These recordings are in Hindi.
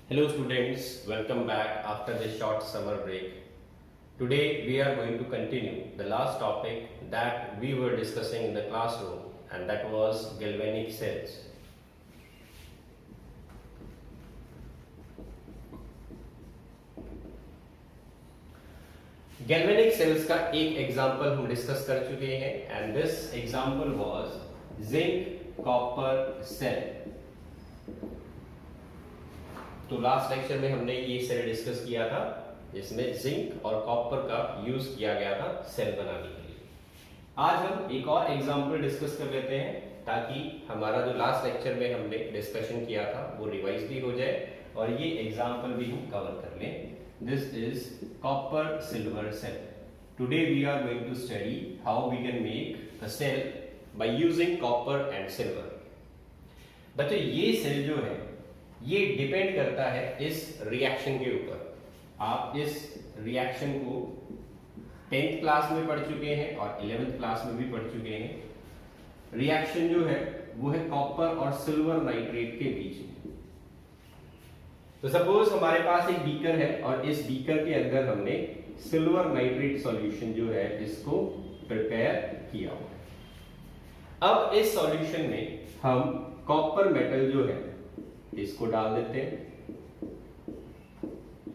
Hello students, welcome back after this short summer break. Today we are going to continue the last topic that we were discussing in the classroom, and that was galvanic cells. Galvanic cells का एक एग्जाम्पल हम डिस्कस कर चुके हैं and this example was zinc copper cell. तो लास्ट लेक्चर में हमने ये सेल डिस्कस किया था जिसमें जिंक और कॉपर का यूज किया गया था सेल बनाने के लिए. आज हम एक और एग्जांपल डिस्कस कर लेते हैं ताकि हमारा जो लास्ट लेक्चर में हमने डिस्कशन किया था वो रिवाइज भी हो जाए और ये एग्जांपल भी हम कवर कर लें. This is copper silver cell. Today we are going to study how we can make a cell by using copper and silver. बच्चों ये सेल जो है ये डिपेंड करता है इस रिएक्शन के ऊपर. आप इस रिएक्शन को 10th क्लास में पढ़ चुके हैं और 11th क्लास में भी पढ़ चुके हैं. रिएक्शन जो है वो है कॉपर और सिल्वर नाइट्रेट के बीच में. तो सपोज हमारे पास एक बीकर है और इस बीकर के अंदर हमने सिल्वर नाइट्रेट सॉल्यूशन जो है इसको प्रिपेयर किया हुआ है. अब इस सॉल्यूशन में हम कॉपर मेटल जो है इसको डाल देते हैं.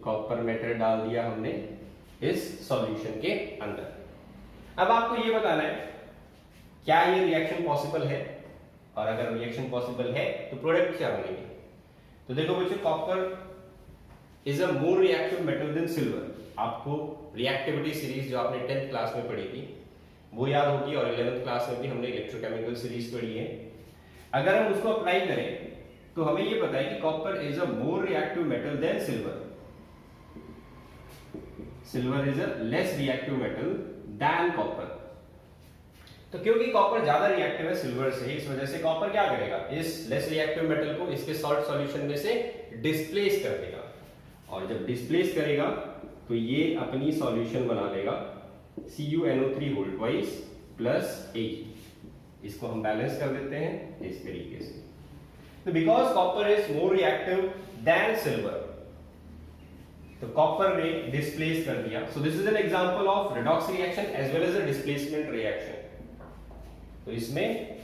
कॉपर मेटल डाल दिया हमने इस सॉल्यूशन के अंदर. अब आपको ये बताना है क्या ये रिएक्शन पॉसिबल है, और अगर रिएक्शन पॉसिबल है तो प्रोडक्ट क्या बनेंगे. तो देखो बच्चों, copper is a more reactive metal than silver. आपको रिएक्टिविटी सीरीज जो आपने 10th क्लास में पढ़ी थी वो याद होगी और 11th क्लास में भी हमने इलेक्ट्रोकेमिकल सीरीज पढ़ी है. अगर हम उसको अप्लाई करें तो हमें ये पता है कि copper is a more reactive metal than silver. Silver is a less reactive metal than copper. तो क्योंकि कॉपर ज्यादा रिएक्टिव है सिल्वर से, इस वजह से कॉपर क्या करेगा, इस लेस रिएक्टिव मेटल को इसके सॉल्ट सॉल्यूशन में से डिस्प्लेस कर देगा. और जब डिस्प्लेस करेगा तो ये अपनी सॉल्यूशन बना लेगा CuNO3 whole twice plus Ag. इसको हम बैलेंस कर देते हैं इस तरीके से. तो because copper is more reactive than silver, तो कॉपर ने डिस्प्लेस कर दिया. So this is an example of redox reaction as well as a displacement reaction. तो इसमें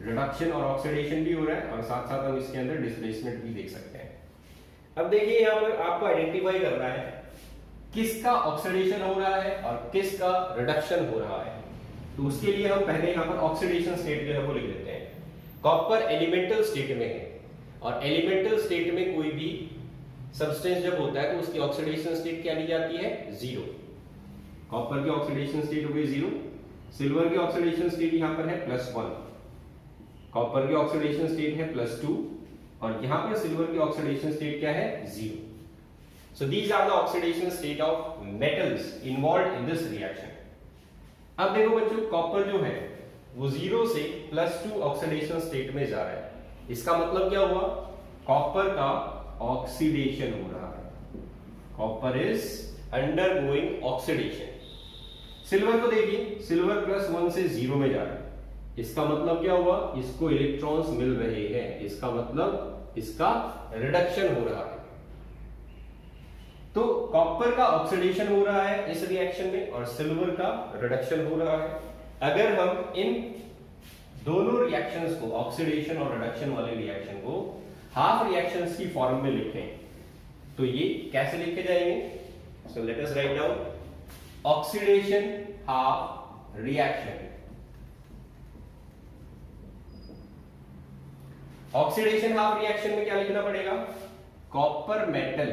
रिडक्शन और ऑक्सीडेशन भी हो रहा है और साथ साथ हम इसके अंदर डिस्प्लेसमेंट भी देख सकते हैं. अब देखिए यहां पर आपको आइडेंटिफाई करना है किसका ऑक्सीडेशन हो रहा है और किसका रिडक्शन हो रहा है. तो उसके लिए हम पहले यहां पर ऑक्सीडेशन स्टेट जो है वो लिख देते हैं. कॉपर एलिमेंटल स्टेट में है और एलिमेंटल स्टेट में कोई भी सब्सटेंस जब होता है तो उसकी ऑक्सीडेशन स्टेट क्या ली जाती है, 0. कॉपर की ऑक्सीडेशन स्टेट हो गई 0. सिल्वर की ऑक्सीडेशन स्टेट यहां पर है +1. कॉपर की ऑक्सीडेशन स्टेट है +2 और यहां पर सिल्वर की ऑक्सीडेशन स्टेट क्या है, 0. So these are the oxidation state of metals involved in this reaction. अब देखो बच्चों, कॉपर जो है वो 0 से +2 ऑक्सीडेशन स्टेट में जा रहा है. इसका मतलब क्या हुआ, कॉपर का ऑक्सीडेशन हो रहा है. Copper is undergoing oxidation. Silver को देखिए, सिल्वर +1 से 0 में जा रहा है. इसका मतलब क्या हुआ, इसको इलेक्ट्रॉन्स मिल रहे हैं. इसका मतलब इसका रिडक्शन हो रहा है. तो कॉपर का ऑक्सीडेशन हो रहा है इस रिएक्शन में और सिल्वर का रिडक्शन हो रहा है. अगर हम इन दोनों रिएक्शंस को, ऑक्सीडेशन और रिडक्शन वाले रिएक्शन को हाफ रिएक्शंस की फॉर्म में लिखें तो ये कैसे लिखे जाएंगे. So let us write down oxidation half reaction. Oxidation half reaction में क्या लिखना पड़ेगा, copper metal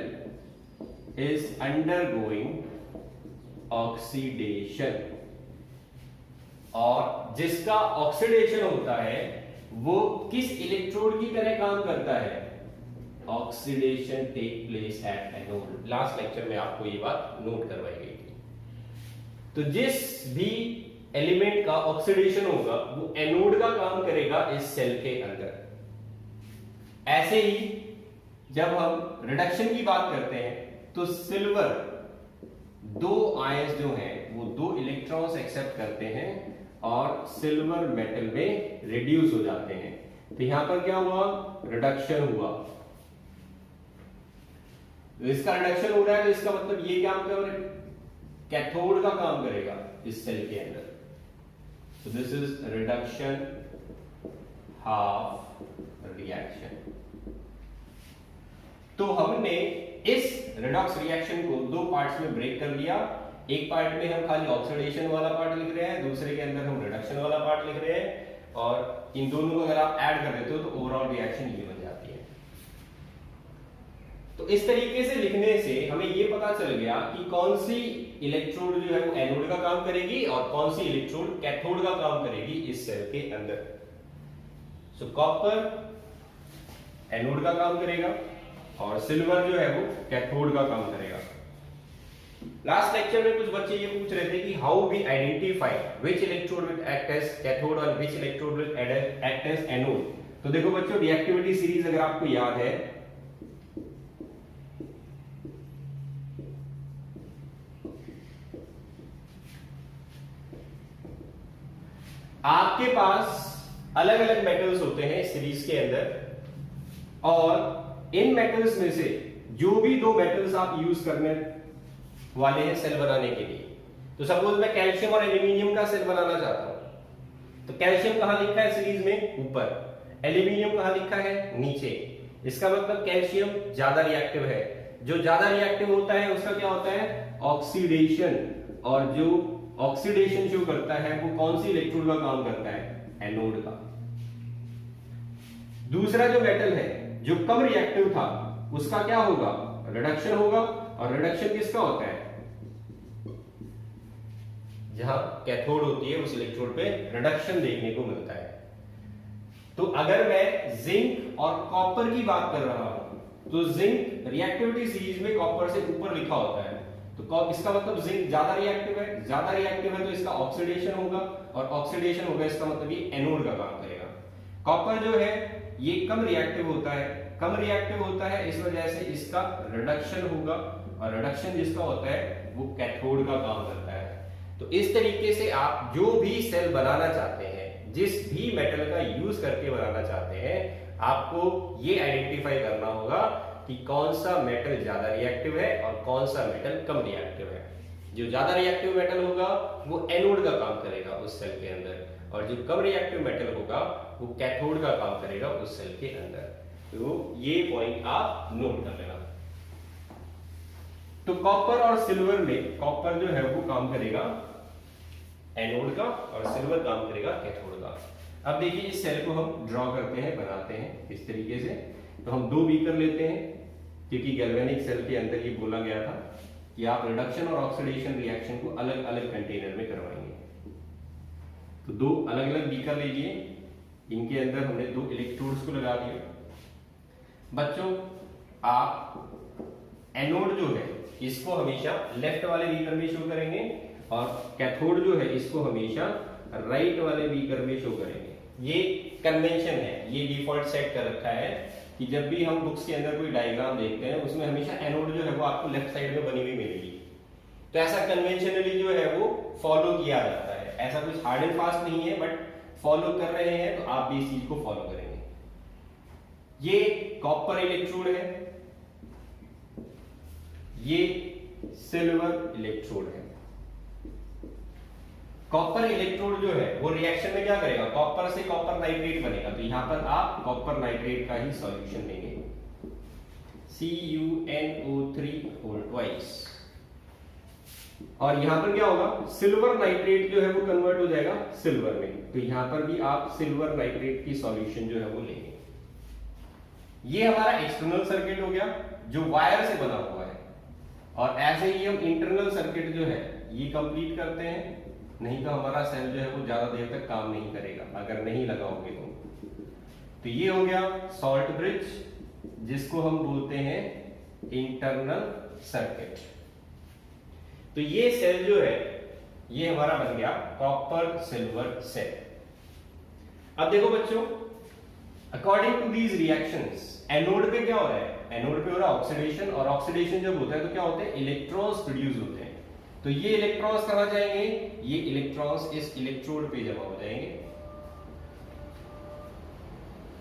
is undergoing oxidation. और जिसका ऑक्सीडेशन होता है वो किस इलेक्ट्रोड की तरह काम करता है, oxidation take place at anode. Last lecture में आपको ये बात नोट करवाई गई थी. तो जिस भी एलिमेंट का ऑक्सीडेशन होगा वो एनोड का काम करेगा इस सेल के अंदर. ऐसे ही जब हम रिडक्शन की बात करते हैं तो सिल्वर 2 आयंस जो हैं वो 2 इलेक्ट्रॉन्स एक्सेप्ट करते हैं और सिल्वर मेटल में रिड्यूस हो जाते हैं. तो यहां पर क्या हुआ, रिडक्शन हुआ. तो इसका रिडक्शन हो रहा है, तो इसका मतलब ये काम कर कैथोड का काम करेगा इस सेल के अंदर। So this is reduction half reaction। तो हमने इस रिडॉक्स रिएक्शन को दो पार्ट्स में ब्रेक कर लिया। एक पार्ट में हम खाली ऑक्सीडेशन वाला पार्ट लिख रहे हैं, दूसरे के अंदर हम रिडक्शन वाला पार्ट लिख रहे हैं, और इन दोनों को अगर आप ऐड कर देते हो तो ओवरऑल रिएक्शन ये बन जाती है। तो इस तरीके से लिखने से हमें ये पता चल गया कि कौन सी इलेक्ट्रोड जो है वो एनोड का काम करेगी और कौन सी इलेक्ट्रोड कैथोड का काम करेगी इस सेल के अंदर। सो कॉपर एनोड का काम करेगा और सिल्वर जो है वो कैथोड का काम करेगा। लास्ट लेक्चर में कुछ बच्चे ये पूछ रहे थे कि how we identify which electrode will act as cathode और which electrode will act as anode. तो देखो बच्चों, रिएक्टिविटी सीरीज अगर आपको याद है, आपके पास अलग अलग मेटल्स होते हैं सीरीज के अंदर, और इन मेटल्स में से जो भी दो मेटल्स आप यूज करने वाले हैं सेल बनाने के लिए, तो सपोज मैं कैल्शियम और एल्यूमिनियम का सेल बनाना चाहता हूं, तो कैल्शियम कहां लिखा है सीरीज में? ऊपर। एल्यूमिनियम कहां लिखा है? नीचे। इसका मतलब कैल्शियम ज्यादा रिएक्टिव है। जो ज्यादा रिएक्टिव होता है उसका क्या होता है? ऑक्सीडेशन। और जो ऑक्सीडेशन शो करता है वो कौन सी इलेक्ट्रोड का काम करता है? एनोड का। दूसरा जो मेटल है जो कम रिएक्टिव था उसका क्या होगा? रिडक्शन होगा। और रिडक्शन किसका होता है? जहां कैथोड होती है उस इलेक्ट्रोड पे रिडक्शन देखने को मिलता है। तो अगर मैं जिंक और कॉपर की बात कर रहा हूं तो जिंक रिएक्टिविटी सीरीज में कॉपर से ऊपर लिखा होता है, तो इसका मतलब जिंक ज्यादा रिएक्टिव है। ज्यादा रिएक्टिव है तो इसका ऑक्सीडेशन होगा, और ऑक्सीडेशन होगा इसका मतलब ये एनोड का काम करेगा। कॉपर जो है ये कम रिएक्टिव होता है। कम रिएक्टिव होता है इस वजह से इसका रिडक्शन होगा, और रिडक्शन जिसका होता है वो कैथोड का काम करता है। तो इस तरीके से आप जो भी सेल बनाना चाहते हैं, जिस भी मेटल का यूज करके बनाना चाहते हैं, आपको ये आइडेंटिफाई करना होगा कि कौन सा मेटल ज्यादा रिएक्टिव है और कौन सा मेटल कम रिएक्टिव है। जो ज्यादा रिएक्टिव मेटल होगा वो एनोड का काम करेगा उस सेल के अंदर, और जो कम रिएक्टिव मेटल होगा वो कैथोड का काम करेगा उस सेल के अंदर। तो ये पॉइंट आप नोट कर लेना। तो कॉपर और सिल्वर में कॉपर जो है वो काम करेगा एनोड का और सिल्वर काम करेगा कैथोड का। अब देखिए इस सेल को हम ड्रॉ करते हैं, बनाते हैं इस तरीके से। तो हम दो बीकर लेते हैं, क्योंकि गैल्वेनिक सेल के अंदर ये बोला गया था कि आप रिडक्शन और ऑक्सीडेशन रिएक्शन को अलग अलग कंटेनर में करवाएंगे। तो दो अलग अलग बीकर लीजिए, इनके अंदर हमने दो इलेक्ट्रोड्स को लगा दिया। बच्चों, आप एनोड जो है इसको हमेशा लेफ्ट वाले बीकर में शो करेंगे, और कैथोड जो है इसको हमेशा राइट वाले बीकर में शो करेंगे। ये कन्वेंशन है, ये डिफॉल्ट सेट कर रखा है कि जब भी हम बुक्स के अंदर कोई डायग्राम देखते हैं उसमें हमेशा एनोड जो है वो आपको लेफ्ट साइड में बनी हुई मिलेगी। तो ऐसा कन्वेंशनली जो है वो फॉलो किया जाता है। ऐसा कुछ हार्ड एंड फास्ट नहीं है, बट फॉलो कर रहे हैं तो आप भी इस चीज को फॉलो करेंगे। ये कॉपर इलेक्ट्रोड है, ये सिल्वर इलेक्ट्रोड है। कॉपर इलेक्ट्रोड जो है वो रिएक्शन में क्या करेगा? कॉपर से कॉपर नाइट्रेट बनेगा, तो यहां पर आप कॉपर नाइट्रेट का ही सॉल्यूशन देंगे, CuNO3 होल ट्वाइस। और यहां पर क्या होगा? सिल्वर नाइट्रेट जो है वो कन्वर्ट हो जाएगा सिल्वर में, तो यहां पर भी आप सिल्वर नाइट्रेट की सॉल्यूशन जो है वो लेंगे। ये हमारा एक्सटर्नल सर्किट हो गया जो वायर से बना हुआ है, और ऐसे ही हम इंटरनल सर्किट जो है ये कंप्लीट करते हैं, नहीं तो हमारा सेल जो है वो ज्यादा देर तक काम नहीं करेगा अगर नहीं लगाओगे तो ये हो गया सॉल्ट ब्रिज, जिसको हम बोलते हैं इंटरनल सर्किट। तो ये सेल जो है ये हमारा बन गया कॉपर सिल्वर सेल। अब देखो बच्चों, according to these reactions anode पे क्या हो रहा है? एनोड पे हो रहा है ऑक्सीडेशन, और ऑक्सीडेशन जब होता है तो क्या होते हैं? इलेक्ट्रॉन्स प्रोड्यूस होते हैं। तो ये इलेक्ट्रॉन्स कहां जाएंगे? ये इलेक्ट्रॉन्स इस इलेक्ट्रोड पे जमा हो जाएंगे।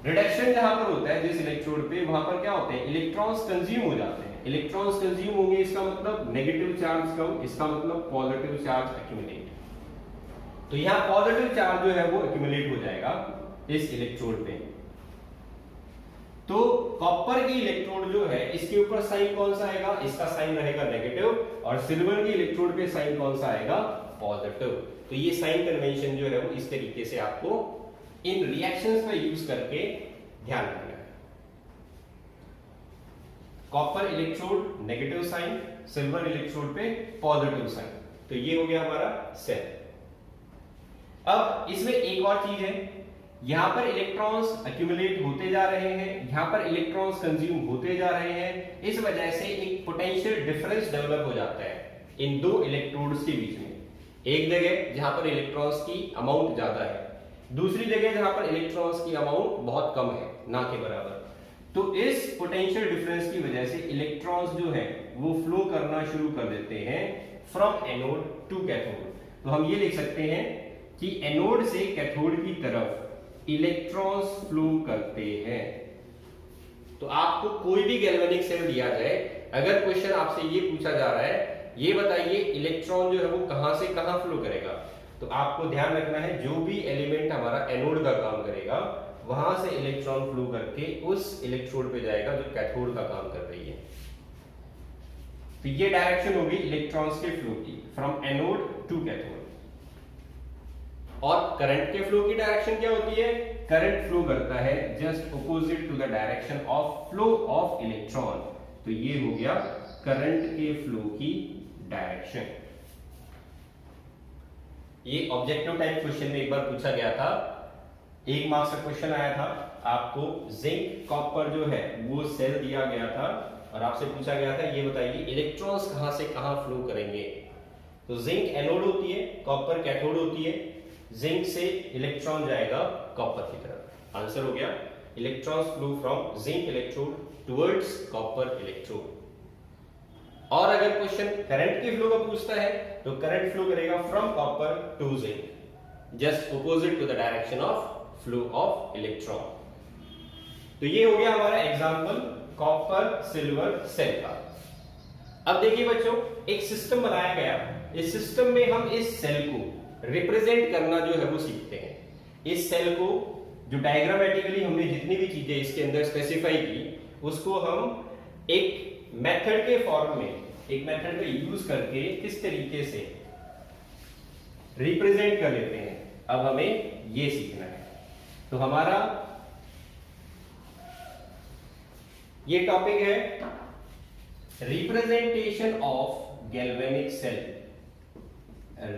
रिडक्शन जहां पर होता है जिस इलेक्ट्रोड पे, वहां पर क्या होते हैं, इलेक्ट्रॉन्स कंज्यूम हो जाते हैं। इलेक्ट्रॉन्स कंज्यूम होंगे, इसका मतलब नेगेटिव चार्ज कम, इसका मतलब पॉजिटिव चार्ज एक्यूमुलेट। तो यहां पॉजिटिव चार्ज जो है वो एक्यूमुलेट हो जाएगा इस इलेक्ट्रोड पे। तो कॉपर की इलेक्ट्रोड जो है इसके ऊपर साइन कौन सा आएगा, इसका साइन रहेगा नेगेटिव, और सिल्वर की इलेक्ट्रोड पे साइन कौन सा आएगा, पॉजिटिव। तो ये साइन कन्वेंशन जो है वो इस तरीके से आपको इन रिएक्शंस में यूज करके ध्यान रखना है। Copper electrode negative sign, silver electrode पे पॉजिटिव साइन। तो ये हो गया हमारा सेल। अब इसमें एक और चीज है, यहां पर इलेक्ट्रॉन्स एक्यूमुलेट होते जा रहे हैं, यहां पर इलेक्ट्रॉन्स कंज्यूम होते जा रहे हैं, इस वजह से एक पोटेंशियल डिफरेंस डेवलप हो जाता है इन दो इलेक्ट्रोड्स के बीच में। एक जगह जहां पर इलेक्ट्रॉन्स की अमाउंट ज्यादा है, दूसरी जगह जहां पर इलेक्ट्रॉन्स की अमाउंट बहुत कम है, ना के बराबर। तो इस पोटेंशियल डिफरेंस की वजह से इलेक्ट्रॉन्स जो है वो फ्लो करना शुरू कर देते हैं फ्रॉम एनोड टू कैथोड। तो हम ये लिख सकते हैं कि एनोड से कैथोड की तरफ इलेक्ट्रॉन्स फ्लो करते हैं। तो आपको कोई भी गैल्वेनिक सेल दिया जाए, अगर क्वेश्चन आपसे ये पूछा जा रहा है, ये बताइए इलेक्ट्रॉन जो है वो कहां से कहां फ्लो करेगा, तो आपको ध्यान रखना है जो भी एलिमेंट हमारा एनोड का काम करेगा वहां से इलेक्ट्रॉन फ्लो करके उस इलेक्ट्रोड पे जाएगा जो कैथोड का काम कर रही है। तो ये डायरेक्शन होगी इलेक्ट्रॉन्स के फ्लो की, फ्रॉम एनोड टू कैथोड। और करंट के फ्लो की डायरेक्शन क्या होती है, करंट फ्लो करता है just opposite to the direction of flow of electron. तो ये हो गया करंट के फ्लो की डायरेक्शन। ये ऑब्जेक्टिव टाइप क्वेश्चन में एक बार पूछा गया था, 1 मार्क्स का क्वेश्चन आया था, आपको जिंक कॉपर जो है वो सेल दिया गया था और आपसे पूछा गया था ये बताइए इलेक्ट्रॉन्स कहां से कहां फ्लो करेंगे। तो जिंक एनोड होती है, कॉपर कैथोड होती है, जिंक से इलेक्ट्रॉन जाएगा कॉपर की तरफ। आंसर हो गया electrons flow from zinc electrode towards copper electrode. और अगर क्वेश्चन करंट के फ्लो का पूछता है तो करंट फ्लो करेगा from copper to zinc, just opposite to the direction of flow of electron. तो ये हो गया हमारा एग्जांपल कॉपर सिल्वर सेल का। अब देखिए बच्चों, एक सिस्टम बनाया गया, इस सिस्टम में हम इस सेल को रिप्रेजेंट करना जो है वो सीखते हैं। इस सेल को जो डायग्रामेटिकली हमने जितनी भी चीजें इसके अंदर स्पेसिफाई की उसको हम एक मेथड के फॉर्म में, एक मेथड का यूज करके किस तरीके से रिप्रेजेंट कर लेते हैं, अब हमें ये सीखना है। तो हमारा ये टॉपिक है representation of galvanic cell,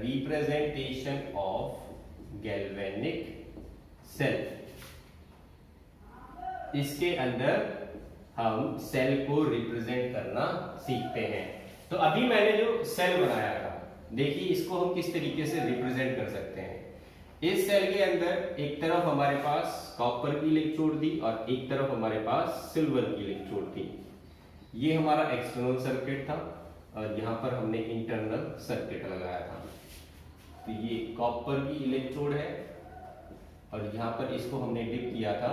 representation of galvanic cell. इसके अंदर हम सेल को रिप्रेजेंट करना सीखते हैं। तो अभी मैंने जो सेल बनाया था, देखिए इसको हम किस तरीके से रिप्रेजेंट कर सकते हैं। इस सेल के अंदर एक तरफ हमारे पास कॉपर की इलेक्ट्रोड थी और एक तरफ हमारे पास सिल्वर की इलेक्ट्रोड थी। ये हमारा एक्सटर्नल सर्किट था और यहाँ पर हमने इंटरनल सर्किट लगाया था। तो ये कॉपर की इलेक्ट्रोड है और यहाँ पर इसको हमने डिप किया था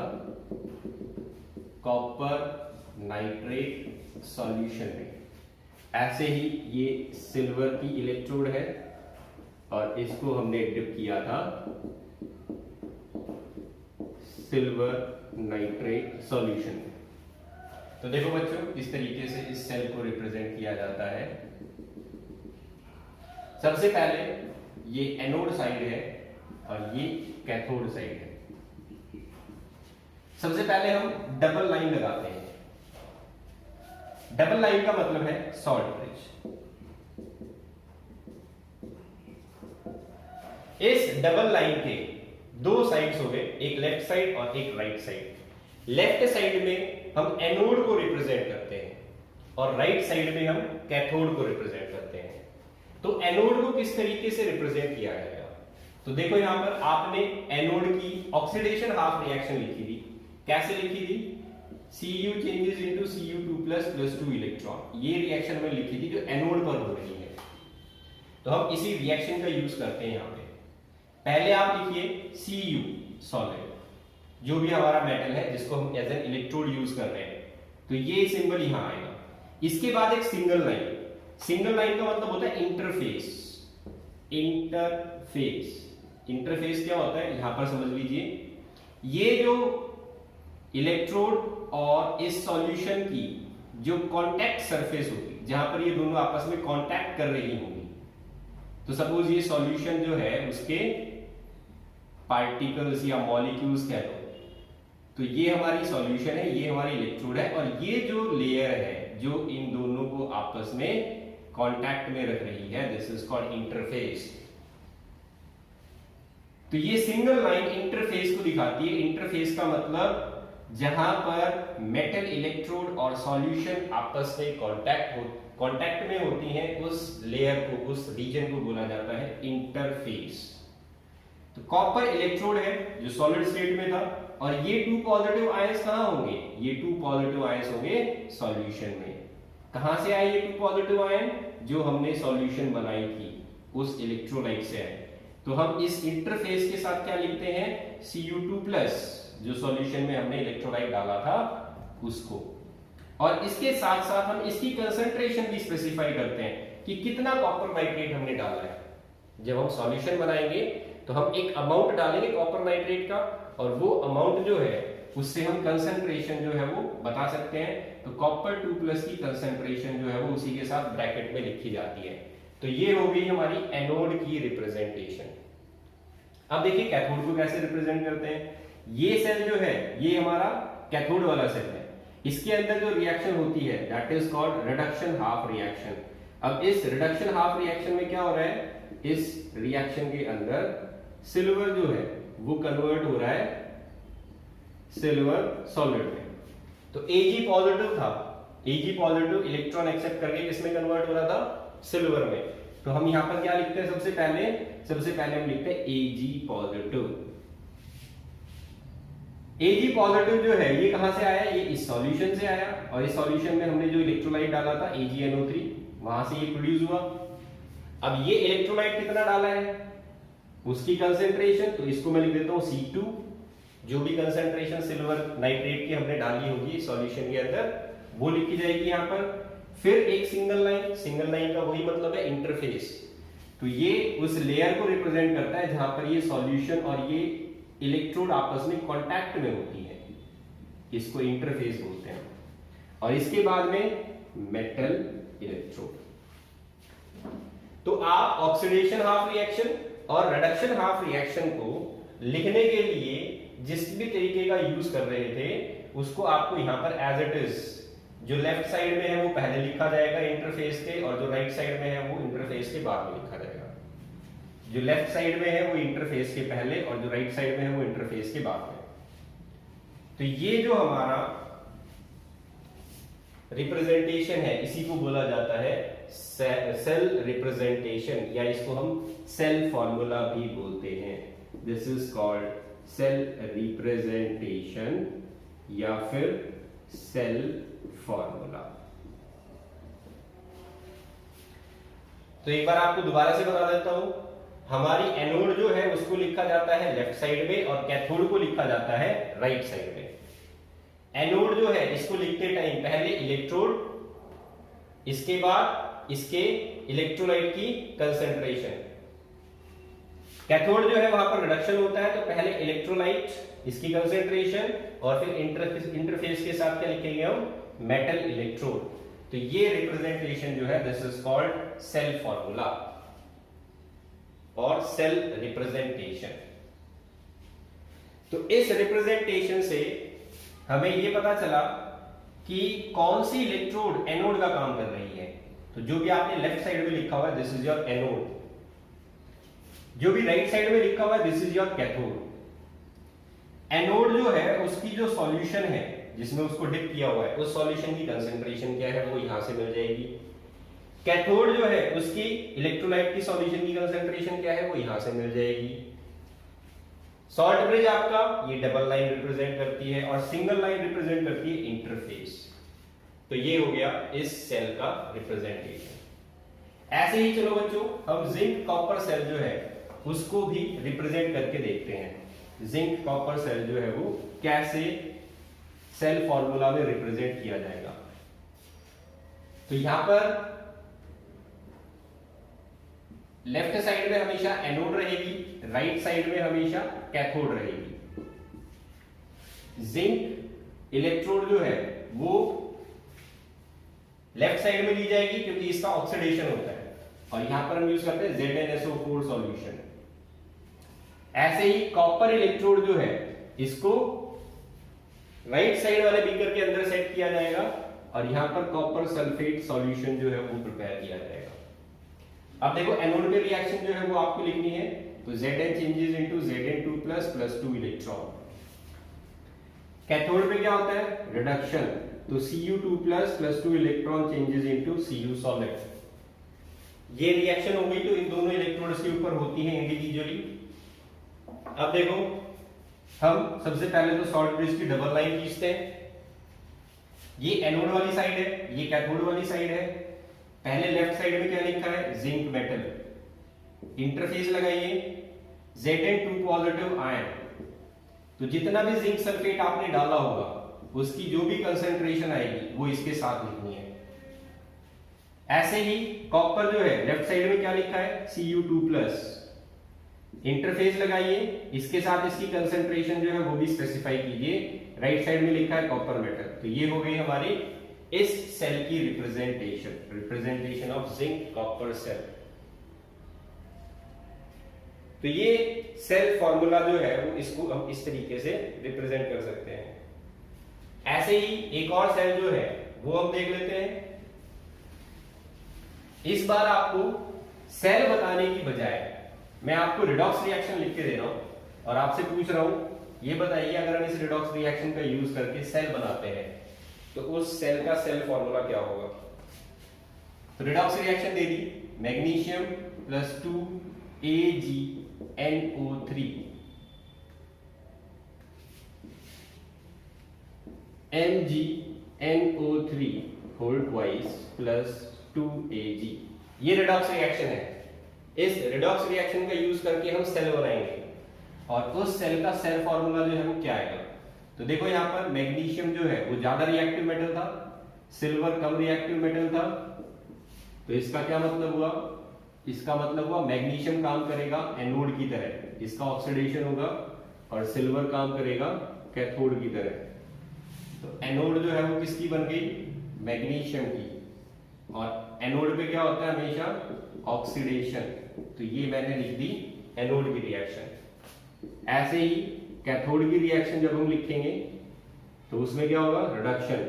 कॉपर नाइट्रेट सॉल्यूशन में। ऐसे ही ये सिल्वर की इलेक्ट्रोड है और इसको हमने डिप किया था सिल्वर नाइट्रेट सॉल्यूशन में। तो देखो बच्चों, इस तरीके से इस सेल को रिप्रेजेंट किया जाता है। सबसे पहले ये एनोड साइड है और ये कैथोड साइड है। सबसे पहले हम डबल लाइन लगाते हैं। डबल लाइन का मतलब है सॉल्ट ब्रिज। इस डबल लाइन के दो साइड्स हो गए, एक लेफ्ट साइड और एक राइट साइड। लेफ्ट साइड में हम एनोड को रिप्रेजेंट करते हैं और राइट साइड में हम कैथोड को रिप्रेजेंट करते हैं। तो एनोड को किस तरीके से रिप्रेजेंट किया जाएगा, तो देखो यहां पर आपने एनोड की ऑक्सीडेशन हाफ रिएक्शन लिखी थी। कैसे लिखी थी, Cu changes into Cu2 plus 2 electron. ये रिएक्शन में लिखी थी जो एनोड पर हो रही है। तो हम इसी रिएक्शन का यूज करते हैं यहां पे। पहले आप लिखिए Cu सॉलिड, जो भी हमारा मेटल है जिसको हम एज एन इलेक्ट्रोड यूज कर रहे हैं, तो ये सिंबल यहां आएगा। इसके बाद एक सिंगल लाइन, सिंगल लाइन का मतलब होता है इंटरफेस। इंटरफेस, इंटरफेस क्या होता है यहां पर समझ लीजिए, ये जो इलेक्ट्रोड और इस सॉल्यूशन की जो कांटेक्ट सरफेस होगी, जहां पर ये दोनों आपस में कांटेक्ट कर रही होंगी, तो सपोज ये सॉल्यूशन जो है उसके पार्टिकल्स या मॉलिक्यूल्स कह लो, तो ये हमारी सॉल्यूशन है, ये हमारी इलेक्ट्रोड है, और ये जो लेयर है जो इन दोनों को आपस में कांटेक्ट में रख रही है, दिस इज कॉल्ड इंटरफेस। तो ये सिंगल लाइन इंटरफेस को दिखाती है। इंटरफेस का मतलब जहां पर मेटल इलेक्ट्रोड और सॉल्यूशन आपस में कांटेक्ट में होती हैं, उस लेयर को, उस रीजन को बोला जाता है इंटरफेस। तो कॉपर इलेक्ट्रोड है जो सॉलिड स्टेट में था, और ये 2 पॉजिटिव आयंस कहां होंगे, ये 2 पॉजिटिव आयंस होंगे सॉल्यूशन में। कहां से आए ये 2 पॉजिटिव आयन, जो हमने सॉल्यूशन बनाई थी उस इलेक्ट्रोलाइट से आए। तो हम इस इंटरफेस के साथ क्या लिखते हैं, Cu2+, जो सॉल्यूशन में हमने इलेक्ट्रोलाइट डाला था उसको, और इसके साथ साथ हम इसकी कंसंट्रेशन भी स्पेसिफाई करते हैं कि कितना कॉपर नाइट्रेट हमने डाला है। जब हम सॉल्यूशन बनाएंगे तो हम एक अमाउंट डालेंगे कॉपर नाइट्रेट का, और वो अमाउंट जो है उससे हम कंसंट्रेशन जो है वो बता सकते हैं। तो कॉपर 2+ की कंसंट्रेशन जो है वो उसी के साथ ब्रैकेट में लिखी जाती है। तो ये हो गई हमारी एनोड की रिप्रेजेंटेशन। अब देखिए कैथोड को कैसे रिप्रेजेंट करते हैं। ये सेल जो है ये हमारा कैथोड वाला सेल है, इसके अंदर जो रिएक्शन होती है that is called reduction half reaction. अब इस रिडक्शन हाफ रिएक्शन में क्या हो रहा है, इस रिएक्शन के अंदर सिल्वर जो है वो कन्वर्ट हो रहा है सिल्वर सॉलिड में। तो Ag पॉजिटिव था, Ag पॉजिटिव इलेक्ट्रॉन एक्सेप्ट करके किसमें कन्वर्ट हो रहा था, सिल्वर में। तो हम यहां पर क्या लिखते हैं, सबसे पहले हम लिखते हैं Ag पॉजिटिव। Ag पॉजिटिव जो है ये कहां से आया, ये इस सॉल्यूशन से आया, और इस सॉल्यूशन में हमने जो इलेक्ट्रोलाइट डाला था AgNO3, वहां से ये प्रोड्यूस हुआ। अब ये इलेक्ट्रोलाइट कितना डाला है, उसकी कंसेंट्रेशन, तो इसको मैं लिख देता हूं C2, जो भी कंसेंट्रेशन सिल्वर नाइट्रेट की हमने डाली होगी सॉल्यूशन के अंदर वो लिखी जाएगी यहां पर। फिर एक सिंगल लाइन का वही मतलब है इंटरफेस। तो ये उस लेयर को रिप्रेजेंट करता है जहां पर ये सॉल्यूशन और ये इलेक्ट्रोड आपस में कांटेक्ट में होती है, इसको इंटरफेस बोलते हैं। और इसके बाद में मेटल इलेक्ट्रोड। तो आप ऑक्सीडेशन हाफ रिएक्शन और रिडक्शन हाफ रिएक्शन को लिखने के लिए जिस भी तरीके का यूज कर रहे थे उसको आपको यहां पर एज इट इज, जो लेफ्ट साइड में है वो पहले लिखा जाएगा इंटरफेस के, और जो राइट साइड में है वो इंटरफेस के बाद में लिखा जाएगा। जो लेफ्ट साइड में है वो इंटरफेस के पहले, और जो राइट साइड में है वो इंटरफेस के बाद में। तो ये जो हमारा रिप्रेजेंटेशन है इसी को बोला जाता है सेल रिप्रेजेंटेशन, या इसको हम सेल फॉर्मूला भी बोलते हैं। This is called cell representation या फिर सेल फॉर्मूला। तो एक बार आपको दोबारा से बता देता हूं, हमारी एनोड जो है उसको लिखा जाता है लेफ्ट साइड में, और कैथोड को लिखा जाता है राइट साइड में। एनोड जो है इसको लिखते टाइम पहले इलेक्ट्रोड, इसके बाद इसके इलेक्ट्रोलाइट की कंसेंट्रेशन। कैथोड जो है वहां पर रिडक्शन होता है, तो पहले इलेक्ट्रोलाइट, इसकी कंसेंट्रेशन, और फिर इंटरफेस के साथ क्या लिखेंगे हम, मेटल इलेक्ट्रोड। तो ये रिप्रेजेंटेशन जो है this is called cell formula और सेल रिप्रेजेंटेशन। तो इस रिप्रेजेंटेशन से हमें यह पता चला कि कौन सी इलेक्ट्रोड एनोड का काम कर रही है। तो जो भी आपने लेफ्ट साइड में लिखा हुआ है दिस इज योर एनोड, जो भी राइट साइड में लिखा हुआ है this is your cathode. Anode जो है उसकी जो सॉल्यूशन है जिसमें उसको डिप किया हुआ है उस सॉल्यूशन की कंसेंट्रेशन क्या है वो यहां से मिल जाएगी। कैथोड जो है उसकी इलेक्ट्रोलाइट की सॉल्यूशन की कंसेंट्रेशन क्या है वो यहां से मिल जाएगी। सॉल्ट ब्रिज आपका ये डबल लाइन रिप्रेजेंट करती है, और सिंगल लाइन रिप्रेजेंट करती है इंटरफेस। तो ये हो गया इस सेल का रिप्रेजेंटेशन। ऐसे ही चलो बच्चों हम जिंक कॉपर सेल जो है उसको भी रिप्रेजेंट करके देखते हैं। जिंक कॉपर सेल जो है वो कैसे सेल फॉर्मूला में रिप्रेजेंट किया जाएगा। तो यहां पर लेफ्ट साइड में हमेशा एनोड रहेगी, राइट साइड में हमेशा कैथोड रहेगी। जिंक इलेक्ट्रोड जो है वो लेफ्ट साइड में ली जाएगी क्योंकि इसका ऑक्सीडेशन होता है, और यहां पर हम यूज करते हैं ZnSO4 सॉल्यूशन। ऐसे ही कॉपर इलेक्ट्रोड जो है इसको राइट साइड वाले बीकर के अंदर सेट किया जाएगा, और यहां पर कॉपर सल्फेट सॉल्यूशन जो है वो प्रिपेयर किया जाएगा। अब देखो एनोड पे रिएक्शन जो है वो आपको लिखनी है, तो Zn changes into Zn2 plus 2 electron. Cathode पे क्या होता है, रिडक्शन, तो Cu2 plus 2 electron changes into Cu solid. ये रिएक्शन हो गई तो इन दोनों इलेक्ट्रोड्स के ऊपर होती है इंडिविजुअली। अब देखो हम सबसे पहले तो सॉल्ट ब्रिज की डबल लाइन खींचते हैं। ये एनोड वाली साइड है, ये कैथोड वाली साइड है। पहले लेफ्ट साइड में क्या लिखा है, जिंक मेटल, इंटरफेस लगाइए Zn2 पॉजिटिव आयन। तो जितना भी जिंक सल्फेट आपने डाला होगा उसकी जो भी कंसंट्रेशन आएगी वो इसके साथ लिखनी है। ऐसे ही कॉपर जो है लेफ्ट साइड में क्या लिखा है, Cu2 इंटरफेस लगाइए, इसके साथ इसकी कंसंट्रेशन जो है वो भी स्पेसिफाई कीजिए। राइट साइड में लिखा है कॉपर मेटल। तो ये हो गई हमारी इस सेल की representation of zinc copper cell. तो ये सेल फॉर्मूला जो है वो इसको हम इस तरीके से रिप्रेजेंट कर सकते हैं। ऐसे ही एक और सेल जो है वो हम देख लेते हैं। इस बार आपको सेल बताने की बजाय मैं आपको रिडॉक्स रिएक्शन लिख के दे रहा हूं और आपसे पूछ रहा हूं ये बताइए अगर हम इस रिडॉक्स रिएक्शन का यूज करके सेल बनाते हैं तो उस सेल का सेल फॉर्मूला क्या होगा। तो रिडॉक्स रिएक्शन दे दी, magnesium plus 2 AgNO3 MgNO3 whole twice plus 2 Ag। ये रिडॉक्स रिएक्शन है। इस रिडॉक्स रिएक्शन का यूज करके हम सेल बनाएंगे और उस सेल का सेल फॉर्मूला जो है वो क्या आएगा। तो देखो यहाँ पर मैग्नीशियम जो है वो ज्यादा रिएक्टिव मेटल था, सिल्वर कम रिएक्टिव मेटल था। तो इसका क्या मतलब हुआ, इसका मतलब हुआ मैग्नीशियम काम करेगा एनोड की तरह, इसका ऑक्सीडेशन होगा, और सिल्वर काम करेगा कैथोड की तरह। तो एनोड जो है वो किसकी बन गई, मैग्नीशियम की, और एनोड पे क्या होता है हमेशा ऑक्सीडेशन। तो ये मैंने लिख दी एनोड की रिएक्शन। ऐसे ही कैथोड की रिएक्शन जब हम लिखेंगे तो उसमें क्या होगा, रिडक्शन।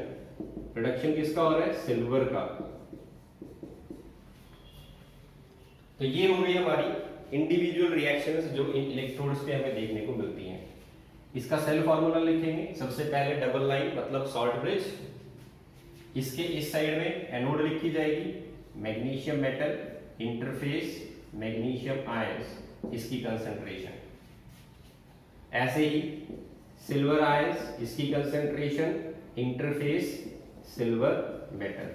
रिडक्शन किसका हो रहा है, सिल्वर का। तो ये हो गई हमारी इंडिविजुअल रिएक्शंस जो इन इलेक्ट्रोड्स पे हमें देखने को मिलती हैं। इसका सेल फॉर्मूला लिखेंगे। सबसे पहले डबल लाइन मतलब सॉल्ट ब्रिज, इसके इस साइड में एनोड लिखी जाएगी, magnesium metal, interface magnesium ions, इसकी कंसंट्रेशन। ऐसे ही सिल्वर आयंस, इसकी कंसंट्रेशन, इंटरफेस सिल्वर मेटल।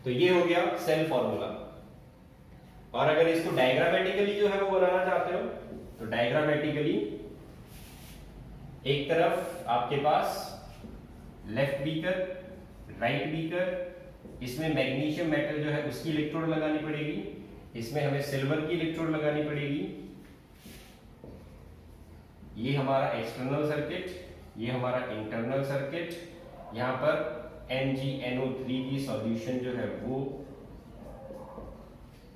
तो ये हो गया सेल फॉर्मूला। और अगर इसको डायग्रामेटिकली जो है वो बनाना चाहते हो तो डायग्रामेटिकली एक तरफ आपके पास लेफ्ट बीकर, राइट बीकर, इसमें मैग्नीशियम मेटल जो है उसकी इलेक्ट्रोड लगानी पड़ेगी, इसमें हमें सिल्वर की इलेक्ट्रोड लगानी पड़ेगी। ये हमारा एक्सटर्नल सर्किट, ये हमारा इंटरनल सर्किट। यहां पर MgNO3 की सॉल्यूशन जो है वो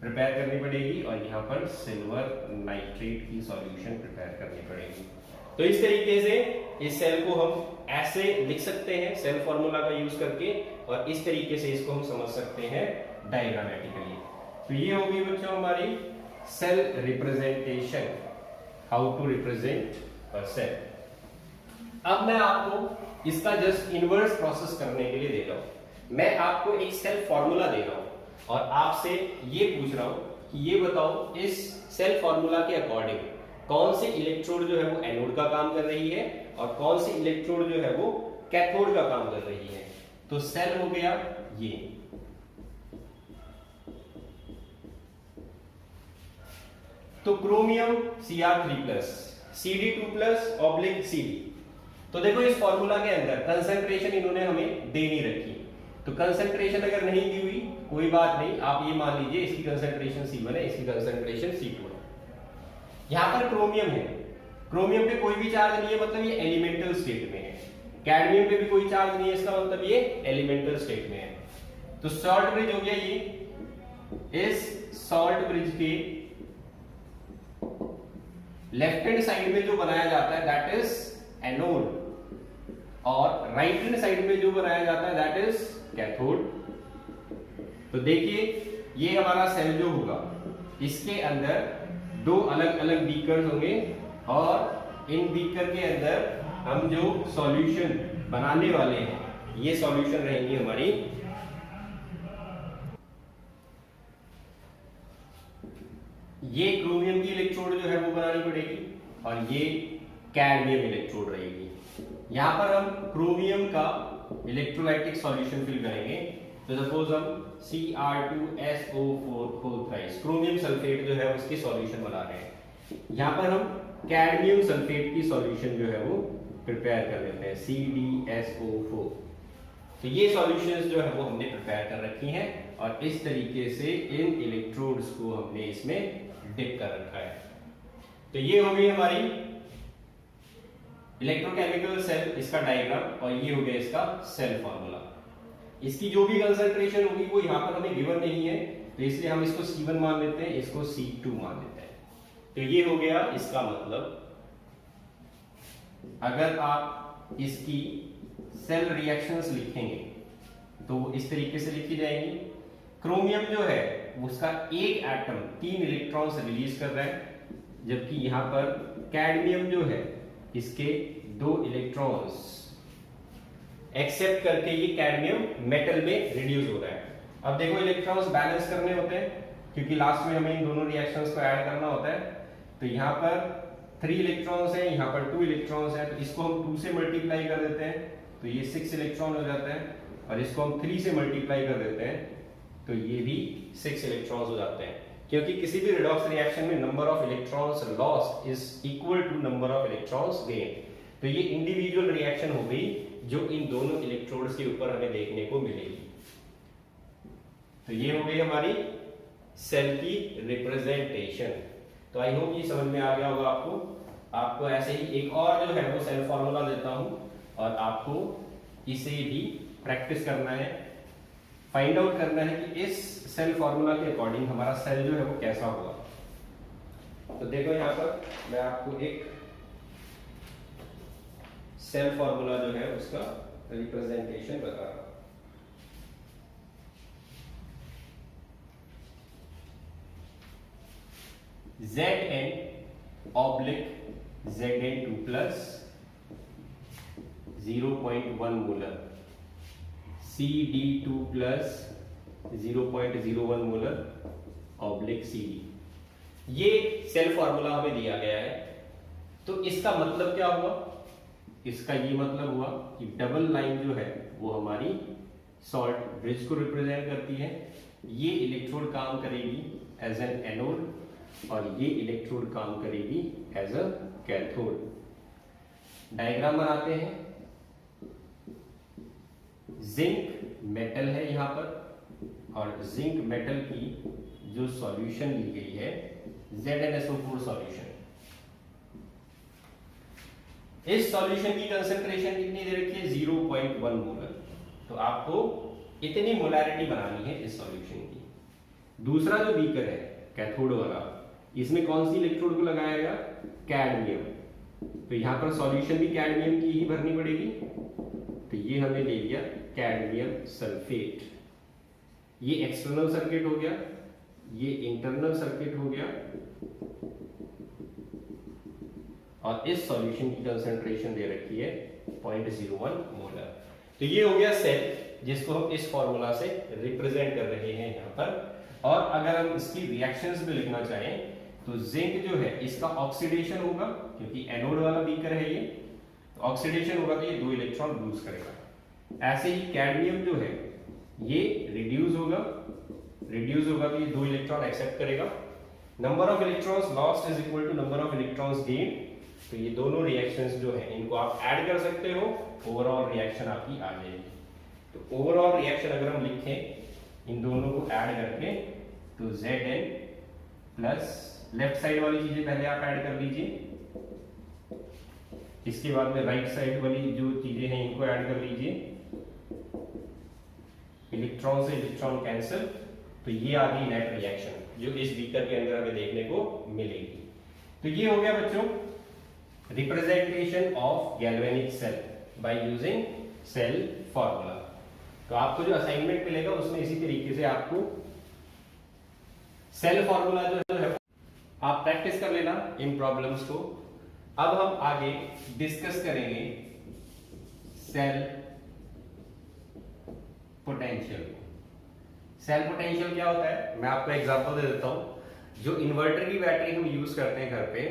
प्रिपेयर करनी पड़ेगी, और यहाँ पर सिल्वर नाइट्रेट की सॉल्यूशन प्रिपेयर करनी पड़ेगी। तो इस तरीके से इस सेल को हम ऐसे लिख सकते हैं सेल फॉर्मूला का यूज करके, और इस तरीके से इसको हम समझ सकते हैं डायग्रामेटिकली। तो ये होगी बच्चों हमारी cell representation, how to represent a cell. अब मैं आपको इसका जस्ट इनवर्स प्रोसेस करने के लिए दे रहा हूं। मैं आपको एक सेल फॉर्मूला दे रहा हूं और आपसे ये पूछ रहा हूं कि ये बताओ इस सेल फॉर्मूला के अकॉर्डिंग कौन सी इलेक्ट्रोड जो है वो एनोड का काम कर रही है और कौन सी इलेक्ट्रोड जो है वो कैथोड का काम कर रही है। तो सेल हो गया ये। तो क्रोमियम Cr3+, CD2+/CD। तो देखो इस फॉर्मूला के अंदर कंसंट्रेशन इन्होंने हमें दे नहीं रखी, तो कंसंट्रेशन अगर नहीं दी हुई कोई बात नहीं, आप ये मान लीजिए इसकी कंसंट्रेशन C1 है, इसकी कंसंट्रेशन C2 है। यहां पर क्रोमियम है, क्रोमियम पे कोई भी चार्ज नहीं है, मतलब ये एलिमेंटल स्टेट में है। कैडमियम पे भी कोई चार्ज नहीं है, इसका मतलब ये एलिमेंटल स्टेट में है। तो सॉल्ट ब्रिज हो गया ये। इस सॉल्ट ब्रिज के लेफ्ट हैंड साइड में जो बनाया जाता है दैट इज एनोड, और राइट हैंड साइड में जो बनाया जाता है दैट इज कैथोड। तो देखिए ये हमारा सेल जो होगा, इसके अंदर दो अलग अलग बीकर्स होंगे, और इन बीकर के अंदर हम जो सॉल्यूशन बनाने वाले हैं ये सॉल्यूशन रहेंगी हमारी ये क्रोमियम की इलेक्ट्रोड जो है वो बनानी पड़ेगी, और ये कैडमियम इलेक्ट्रोड रहेगी। यहां पर हम क्रोमियम का इलेक्ट्रोलाइटिक सॉल्यूशन फिल करेंगे। तो सपोज हम Cr2SO4 क्रोमियम सल्फेट जो है उसकी सॉल्यूशन बना रहे हैं, यहां पर हम कैडमियम सल्फेट की सॉल्यूशन जो है वो प्रिपेयर कर लेते हैं CdSO4। तो ये सॉल्यूशंस जो है वो हमने प्रिपेयर कर रखी हैं, और इस तरीके से इन इलेक्ट्रोड्स को हमने इसमें डिप कर रखा है। तो ये हो गई हमारी इलेक्ट्रोकेमिकल सेल, इसका डायग्राम, और ये हो गया इसका सेल फॉर्मूला। इसकी जो भी कंसंट्रेशन होगी वो यहाँ पर हमें गिवन नहीं है, तो इसलिए हम इसको C1 मान लेते हैं, इसको C2 मान लेते हैं। तो ये हो गया इसका मतलब। अगर आप इसकी सेल रिएक्शंस लिखेंगे तो इस तरीके से लिखी जाएंगी। क्रोमियम जो है उसका एक एटम 3 इलेक्ट्रॉन्स रिलीज कर रहा है, जबकि यहां पर कैडमियम जो है इसके 2 इलेक्ट्रॉन्स एक्सेप्ट करके ये कैडमियम मेटल में रिड्यूस हो रहा है। अब देखो इलेक्ट्रॉन्स बैलेंस करने होते हैं, क्योंकि लास्ट में हमें इन दोनों रिएक्शंस को ऐड करना होता है। तो यहाँ पर 3 इलेक्ट्रॉन्स है, यहाँ पर 2 इलेक्ट्रॉन्स है, तो इसको हम 2 से मल्टीप्लाई कर देते हैं तो ये 6 इलेक्ट्रॉन हो जाता है, और इसको हम 3 से मल्टीप्लाई कर देते हैं तो ये भी 6 इलेक्ट्रॉन्स हो जाते हैं। क्योंकि किसी भी रिडॉक्स रिएक्शन में number of electrons lost is equal to number of electrons gain. तो ये इंडिविजुअल रिएक्शन हो गई जो इन दोनों इलेक्ट्रोड्स के ऊपर हमें देखने को मिलेगी। तो ये हो गई हमारी सेल की रिप्रेजेंटेशन। तो आई होप ये समझ में आ गया होगा आपको ऐसे ही एक और जो है वो सेल फॉर्मूला देता हूं, और आपको इसे भी प्रैक्टिस करना है, फाइंड आउट करना है कि इस सेल फॉर्मूला के अकॉर्डिंग हमारा सेल जो है वो कैसा होगा। तो देखो यहां पर मैं आपको एक सेल फॉर्मूला जो है उसका रिप्रेजेंटेशन बता रहा हूं। Zn/Zn2 plus 0.1 molar, CD2 plus 0.01 molar /CD। ये सेल फॉर्मूला हमें दिया गया है। तो इसका मतलब क्या हुआ? इसका ये मतलब हुआ कि डबल लाइन जो है वो हमारी सॉल्ट ब्रिज को रिप्रेजेंट करती है। ये इलेक्ट्रोड काम करेगी एज एन एनोड, और ये इलेक्ट्रोड काम करेगी एज अ कैथोड। डायग्राम बनाते हैं। जिंक मेटल है यहां पर, और जिंक मेटल की जो सॉल्यूशन ली गई है ZnSO4 सॉल्यूशन, इस सॉल्यूशन की कंसंट्रेशन कितनी दे रखी है? 0.1 मोलर। तो आपको इतनी मोलैरिटी बनानी है इस सॉल्यूशन की। दूसरा जो बीकर है कैथोड वाला, इसमें कौन सी इलेक्ट्रोड को लगाया गया? कैडमियम। तो यहां पर सॉल्यूशन भी कैडमियम की ही भरनी पड़ेगी। तो ये हमने ले लिया कैडमियम सल्फेट। ये एक्सटर्नल सर्किट हो गया, ये इंटरनल सर्किट हो गया, और इस सॉल्यूशन की कंसंट्रेशन दे रखी है 0.01 मोलर। तो ये हो गया सेल, जिसको हम इस फॉर्मूला से रिप्रेजेंट कर रहे हैं यहां पर। और अगर हम इसकी रिएक्शंस भी लिखना चाहें तो जिंक जो है इसका ऑक्सीडेशन होगा, क्योंकि एनोड वाला बीकर है ये, तो ऑक्सीडेशन होगा तो ये 2 इलेक्ट्रॉन लूज करेगा। ऐसे ही कैडमियम जो है ये रिड्यूस होगा तो ये 2 इलेक्ट्रॉन एक्सेप्ट करेगा। Number of electrons lost is equal to number of electrons gain. तो ये दोनों रिएक्शंस जो है इनको आप ऐड कर सकते हो, ओवरऑल रिएक्शन आपकी आ जाएगी। तो ओवरऑल रिएक्शन अगर हम लिखें इन दोनों को ऐड करके तो Zn प्लस लेफ्ट साइड वाली चीजें पहले आप ऐड कर लीजिए, इसके बाद में राइट साइड वाली जो चीजें हैं इनको ऐड कर लीजिए, इलेक्ट्रॉन से इलेक्ट्रॉन कैंसिल, तो ये आ गई नेट रिएक्शन जो इस बीकर के अंदर हमें देखने को मिलेगी। तो ये हो गया बच्चों representation of galvanic cell by using cell formula. तो आपको जो असाइनमेंट मिलेगा उसमें इसी तरीके से आपको सेल फॉर्मूला जो है आप प्रैक्टिस कर लेना इन प्रॉब्लम्स को। अब हम आगे डिस्कस करेंगे सेल पोटेंशियल। सेल पोटेंशियल क्या होता है, मैं आपको एग्जांपल दे देता हूं। जो इन्वर्टर की बैटरी हम यूज करते हैं घर पे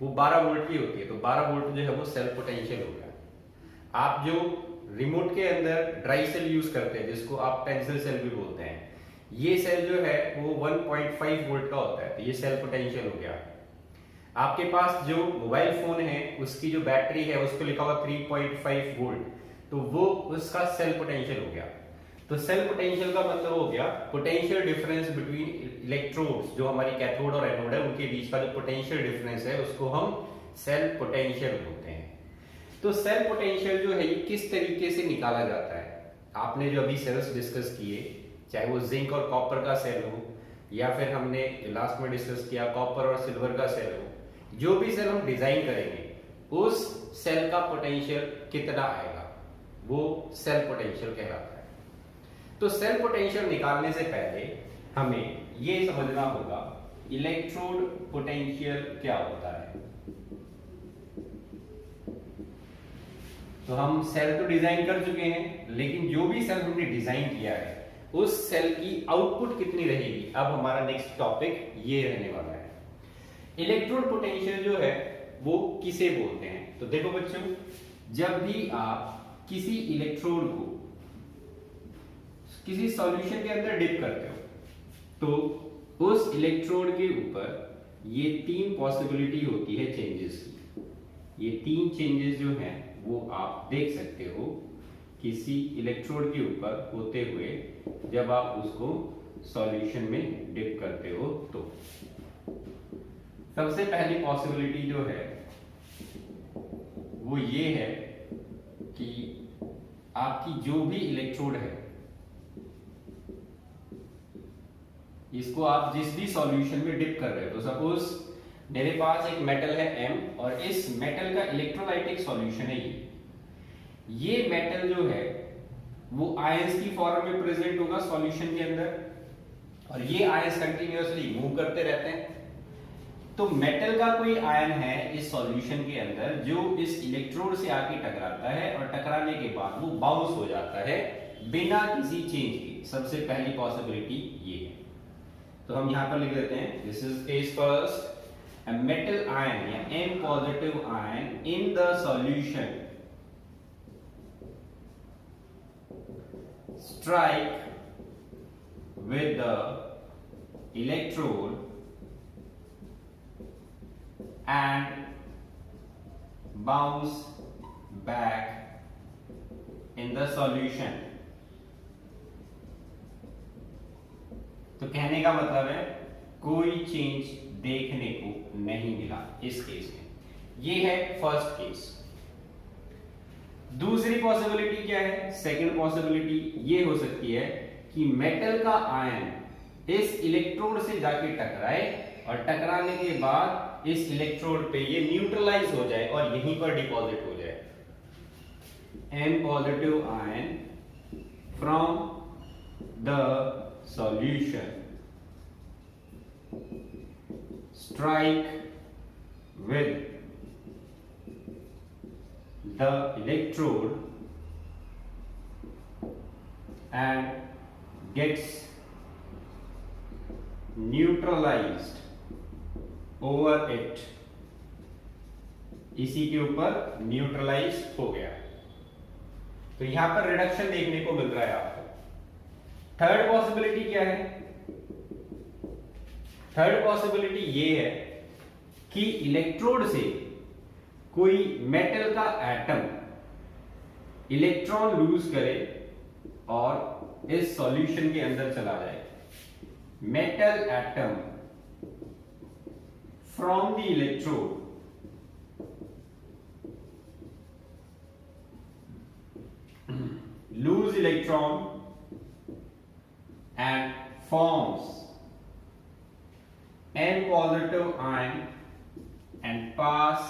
वो 12 वोल्ट की होती है, तो 12 वोल्ट जो है वो सेल पोटेंशियल हो गया। आप जो रिमोट के अंदर ड्राई सेल यूज करते हैं जिसको आप पेंसिल सेल भी बोलते हैं, ये सेल जो है वो 1.5 वोल्ट का होता है, तो ये सेल पोटेंशियल हो गया। आपके पास जो मोबाइल फोन है उसकी जो बैटरी है उसको लिखा हुआ 3.5 वोल्ट, तो वो उसका सेल पोटेंशियल हो गया। तो सेल पोटेंशियल का मतलब हो गया पोटेंशियल डिफरेंस बिटवीन इलेक्ट्रोड्स, जो हमारी कैथोड और एनोड है उनके बीच का जो पोटेंशियल डिफरेंस है उसको हम सेल पोटेंशियल बोलते हैं। तो सेल पोटेंशियल जो है ये किस तरीके से निकाला जाता है, आपने जो अभी सेल्स डिस्कस किए, चाहे वो जिंक और कॉपर का सेल हो या फिर हमने लास्ट में डिस्कस किया कॉपर और सिल्वर का सेल हो, जो भी सेल हम डिजाइन करेंगे उस सेल का पोटेंशियल कितना आएगा वो सेल पोटेंशियल कहलाता है। तो सेल पोटेंशियल निकालने से पहले हमें ये समझना होगा इलेक्ट्रोड पोटेंशियल क्या होता है। तो हम सेल तो डिजाइन कर चुके हैं, लेकिन जो भी सेल हमने डिजाइन किया है उस सेल की आउटपुट कितनी रहेगी, अब हमारा नेक्स्ट टॉपिक ये रहने वाला है। इलेक्ट्रोड पोटेंशियल जो है वो किसे बोलते हैं, तो देखो बच्चों, जब भी आप किसी इलेक्ट्रोड को किसी सॉल्यूशन के अंदर डिप करते हो तो उस इलेक्ट्रोड के ऊपर ये 3 पॉसिबिलिटी होती है चेंजेस की। ये 3 चेंजेस जो हैं वो आप देख सकते हो किसी इलेक्ट्रोड के ऊपर होते हुए जब आप उसको सॉल्यूशन में डिप करते हो। तो सबसे पहली पॉसिबिलिटी जो है वो ये है कि आपकी जो भी इलेक्ट्रोड है इसको आप जिस भी सॉल्यूशन में डिप कर रहे हो, तो सपोज मेरे पास एक मेटल है M और इस मेटल का इलेक्ट्रोलाइटिक सॉल्यूशन है ये मेटल जो है वो आयंस की फॉर्म में प्रेजेंट होगा सॉल्यूशन के अंदर और ये आयंस कंटिन्यूअसली मूव करते रहते हैं। तो मेटल का कोई आयन है इस सॉल्यूशन के अंदर जो इस इलेक्ट्रोड से आके टकराता है और टकराने के बाद वो बाउंस हो जाता है बिना किसी चेंज के। सबसे पहली पॉसिबिलिटी ये है, तो हम यहां पर लिख देते हैं this is case first, a metal ion या M positive ion in the solution strike with the electrode and bounce back in the solution। तो कहने का मतलब है कोई चेंज देखने को नहीं मिला इस केस में। ये है फर्स्ट केस। दूसरी पॉसिबिलिटी क्या है, सेकंड पॉसिबिलिटी ये हो सकती है कि मेटल का आयन इस इलेक्ट्रोड से जाके टकराए और टकराने के बाद इस इलेक्ट्रोड पे ये न्यूट्रलाइज हो जाए और यहीं पर डिपॉजिट हो जाए। M positive ion from the solution strike with the electrode and gets neutralized over it, इसी के ऊपर न्यूट्रलाइज हो गया। तो यहां पर रिडक्शन देखने को मिल रहा है आपको। थर्ड पॉसिबिलिटी क्या है, थर्ड पॉसिबिलिटी ये है कि इलेक्ट्रोड से कोई मेटल का एटम इलेक्ट्रॉन लूज करे और इस सॉल्यूशन के अंदर चला जाए, metal atom from the electrode lose electron and forms n positive ion and pass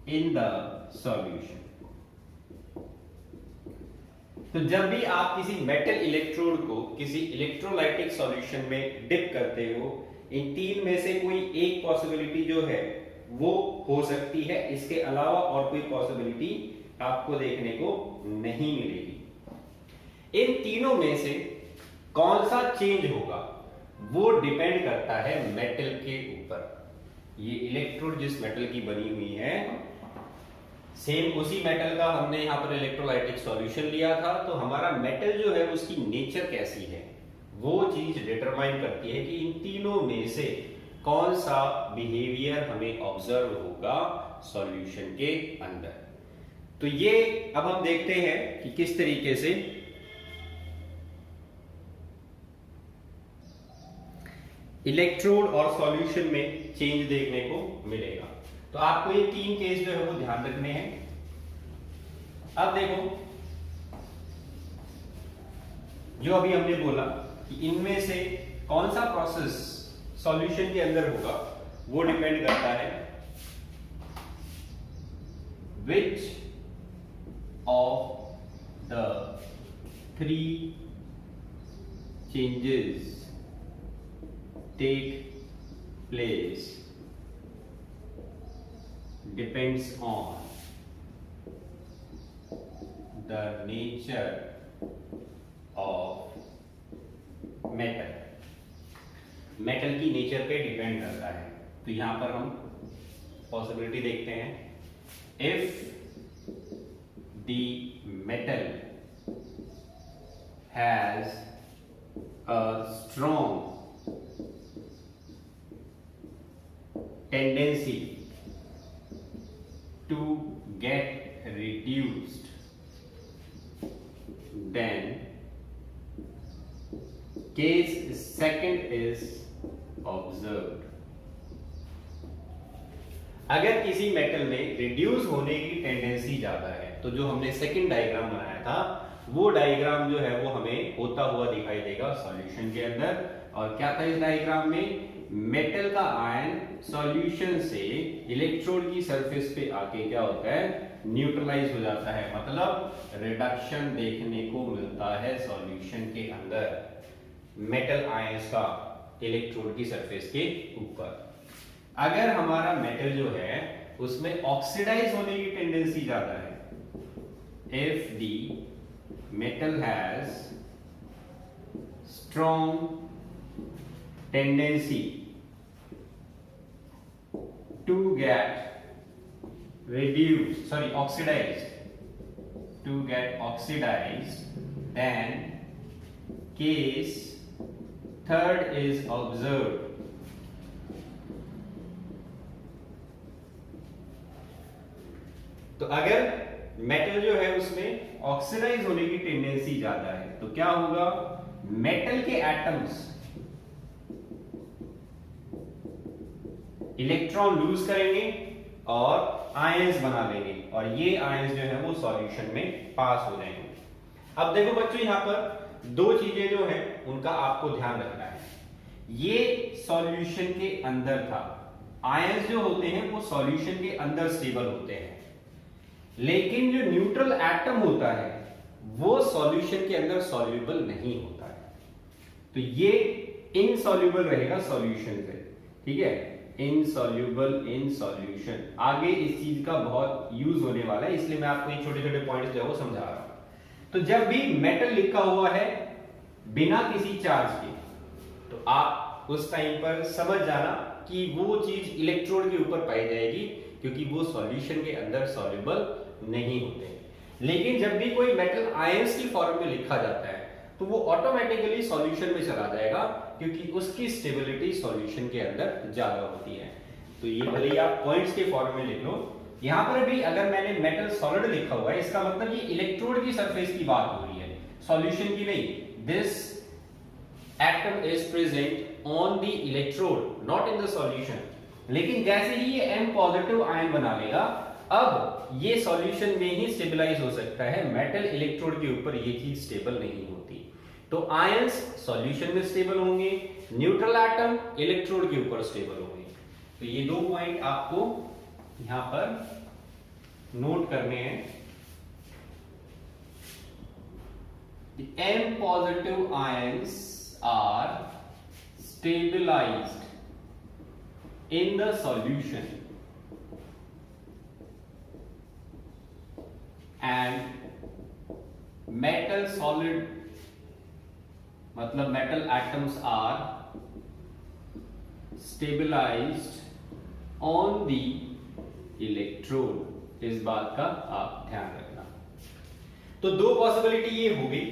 in the solution। तो जब भी आप किसी मेटल इलेक्ट्रोड को किसी इलेक्ट्रोलाइटिक सॉल्यूशन में डिप करते हो, इन तीन में से कोई एक पॉसिबिलिटी जो है वो हो सकती है, इसके अलावा और कोई पॉसिबिलिटी आपको देखने को नहीं मिलेगी। इन तीनों में से कौन सा चेंज होगा वो डिपेंड करता है मेटल के ऊपर। ये इलेक्ट्रोड जिस मेटल की बनी हुई है, सेम उसी मेटल का हमने यहां पर इलेक्ट्रोलाइटिक सॉल्यूशन लिया था, तो हमारा मेटल जो है उसकी नेचर कैसी है वो चीज डिटरमाइन करती है कि इन तीनों में से कौन सा बिहेवियर हमें ऑब्जर्व होगा सॉल्यूशन के अंदर। तो ये अब हम देखते हैं कि किस तरीके से इलेक्ट्रोड और सॉल्यूशन में चेंज देखने को मिलेगा। तो आपको ये तीन केस जो है वो ध्यान रखने हैं। अब देखो, जो अभी हमने बोला कि इनमें से कौन सा प्रोसेस सॉल्यूशन के अंदर होगा वो डिपेंड करता है which of the three changes take place depends on the nature of metal। Metal की नेचर पे डिपेंड करता है। तो यहां पर हम पॉसिबिलिटी देखते हैं, if the metal has a strong tendency to get reduced, then case second is observed। अगर किसी मेटल में रिड्यूस होने की टेंडेंसी ज्यादा है, तो जो हमने सेकंड डायग्राम बनाया था वो डायग्राम जो है वो हमें होता हुआ दिखाई देगा सॉल्यूशन के अंदर। और क्या था इस डायग्राम में, मेटल का आयन सॉल्यूशन से इलेक्ट्रोड की सरफेस पे आके क्या होता है, न्यूट्रलाइज हो जाता है, मतलब रिडक्शन देखने को मिलता है सॉल्यूशन के अंदर मेटल आयंस का इलेक्ट्रोड की सरफेस के ऊपर। अगर हमारा मेटल जो है उसमें ऑक्सीडाइज होने की टेंडेंसी ज्यादा है, if the metal has strong tendency to get oxidized, then case third is observed। तो अगर मेटल जो है उसमें ऑक्सीडाइज होने की टेंडेंसी ज्यादा है तो क्या होगा, मेटल के एटम्स इलेक्ट्रॉन लूज करेंगे और आयंस बना लेंगे, और ये आयंस जो है वो सॉल्यूशन में पास हो जाएंगे। अब देखो बच्चों, यहां पर दो चीजें जो है उनका आपको ध्यान रखना है। ये सॉल्यूशन के अंदर था, आयंस जो होते हैं वो सॉल्यूशन के अंदर स्टेबल होते हैं, लेकिन जो न्यूट्रल एटम होता है वो सॉल्यूशन के अंदर सॉल्यूबल नहीं होता है। तो ये इनसॉल्यूबल रहेगा सॉल्यूशन से, ठीक है, इनसॉल्यूबल इन सॉल्यूशन। आगे इस चीज का बहुत यूज होने वाला है, इसलिए मैं आपको ये छोटे छोटे पॉइंट्स जो है वो समझा रहा हूं। तो जब भी मेटल लिखा हुआ है बिना किसी चार्ज के, तो आप उस टाइम पर समझ जाना कि वो चीज इलेक्ट्रोड के ऊपर पाई जाएगी, क्योंकि वो सॉल्यूशन के अंदर सॉल्यूबल नहीं होते। लेकिन जब भी कोई मेटल आयंस की फॉर्म में लिखा जाता है तो वो ऑटोमेटिकली सॉल्यूशन में चला जाएगा, क्योंकि उसकी स्टेबिलिटी सॉल्यूशन के अंदर ज्यादा होती है। तो ये भले ही आप पॉइंट्स के फॉर्म में लिख लो, यहां पर भी अगर मैंने मेटल सॉलिड लिखा हुआ है, इसका मतलब ये इलेक्ट्रोड की सरफेस की बात हो रही है, सॉल्यूशन की नहीं। This atom is present on the electrode not in the solution. लेकिन जैसे ही ये M पॉजिटिव आयन बना लेगा, अब ये सॉल्यूशन में ही स्टेबलाइज हो सकता है, मेटल इलेक्ट्रोड के ऊपर ये चीज स्टेबल नहीं होती। तो आयंस सॉल्यूशन में स्टेबल होंगे, न्यूट्रल एटम इलेक्ट्रोड के ऊपर स्टेबल होंगे। तो ये दो पॉइंट आपको यहां पर नोट करने हैं। The M positive ions are stabilized in the solution and metal solid मतलब metal atoms are stabilized on the electrode। इस बात का आप ध्यान रखना। तो दो पॉसिबिलिटी ये हो गई।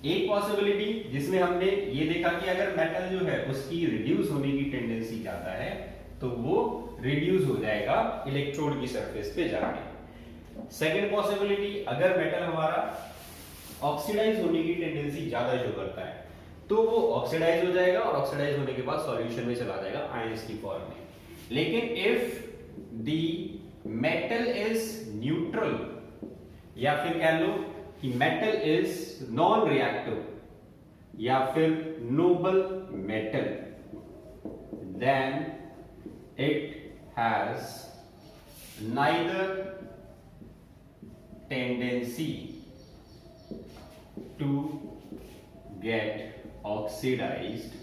एक पॉसिबिलिटी जिसमें हमने ये देखा कि अगर मेटल जो है उसकी रिड्यूस होने की टेंडेंसी ज्यादा है तो वो रिड्यूस हो जाएगा इलेक्ट्रोड की सरफेस पे जाके। सेकंड पॉसिबिलिटी, अगर मेटल हमारा ऑक्सीडाइज होने की टेंडेंसी ज्यादा शो करता है तो वो ऑक्सीडाइज हो जाएगा और ऑक्सीडाइज होने के बाद सॉल्यूशन में चला जाएगा आयंस की फॉर्म में। लेकिन if the metal is neutral, या फिर कह लो कि मेटल इज नॉन रिएक्टिव, या फिर noble metal, then it has neither tendency to get oxidized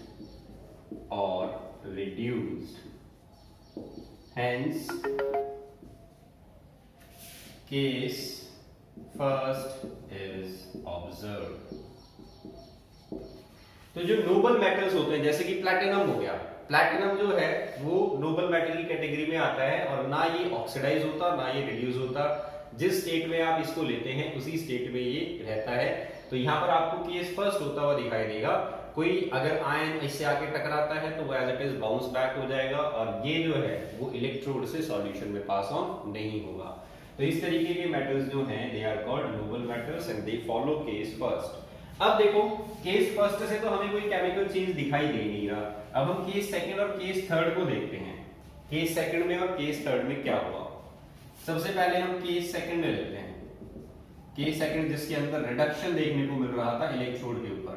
or reduced. Hence, case first is observed. तो जो नोबल मेटल्स होते हैं जैसे कि प्लैटिनम हो गया, प्लैटिनम जो है वो नोबल मेटल की कैटेगरी में आता है और ना ये ऑक्सीडाइज होता ना ये रिड्यूस होता। जिस स्टेट में आप इसको लेते हैं उसी स्टेट में ये रहता है। तो यहाँ पर आपको केस फर्स्ट होता हुआ दिखाई देगा। कोई अगर आयन इससे आके टकराता है तो वो as it is bounce back हो जाएगा और ये जो है वो इलेक्ट्रोड से सॉल्यूशन में पास ऑन नहीं होगा। तो इस तरीके के मेटल्स जो हैं they are called noble metals and they follow case first. अब देखो केस फर्स्ट से तो हमें कोई केमिकल चेंज दिखाई दे नहीं रहा। अब हम केस सेकंड और केस थर्ड को देखते हैं। केस सेकंड में और केस थर्ड में क्या हुआ। सबसे पहले हम केस सेकंड में लेते हैं। केस सेकंड जिसके अंदर रिडक्शन देखने को मिल रहा था इलेक्ट्रोड के ऊपर,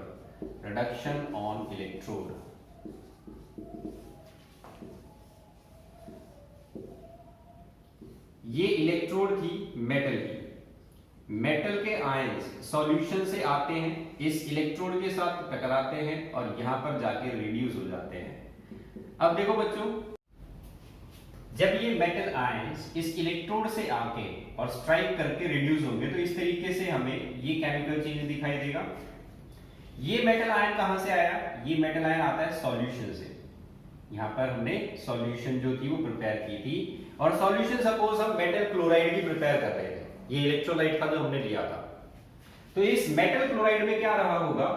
रिडक्शन ऑन इलेक्ट्रोड। ये इलेक्ट्रोड थी मेटल की। मेटल के आयंस सॉल्यूशन से आते हैं, इस इलेक्ट्रोड के साथ टकराते हैं और यहां पर जाके रिड्यूस हो जाते हैं। अब देखो बच्चों, जब ये मेटल आयंस इस इलेक्ट्रोड से आके और स्ट्राइक करके रिड्यूस होंगे तो इस तरीके से हमें ये केमिकल चेंज दिखाई देगा। ये मेटल आयन कहां से आया? ये मेटल आयन आता है सॉल्यूशन से। यहां पर हमने सॉल्यूशन जो थी वो प्रिपेयर की थी और सॉल्यूशन सपोज हम मेटल क्लोराइड भी प्रिपेयर कर रहे थे, ये इलेक्ट्रोलाइट था जो हमने लिया था। तो इस मेटल क्लोराइड में क्या रहा होगा,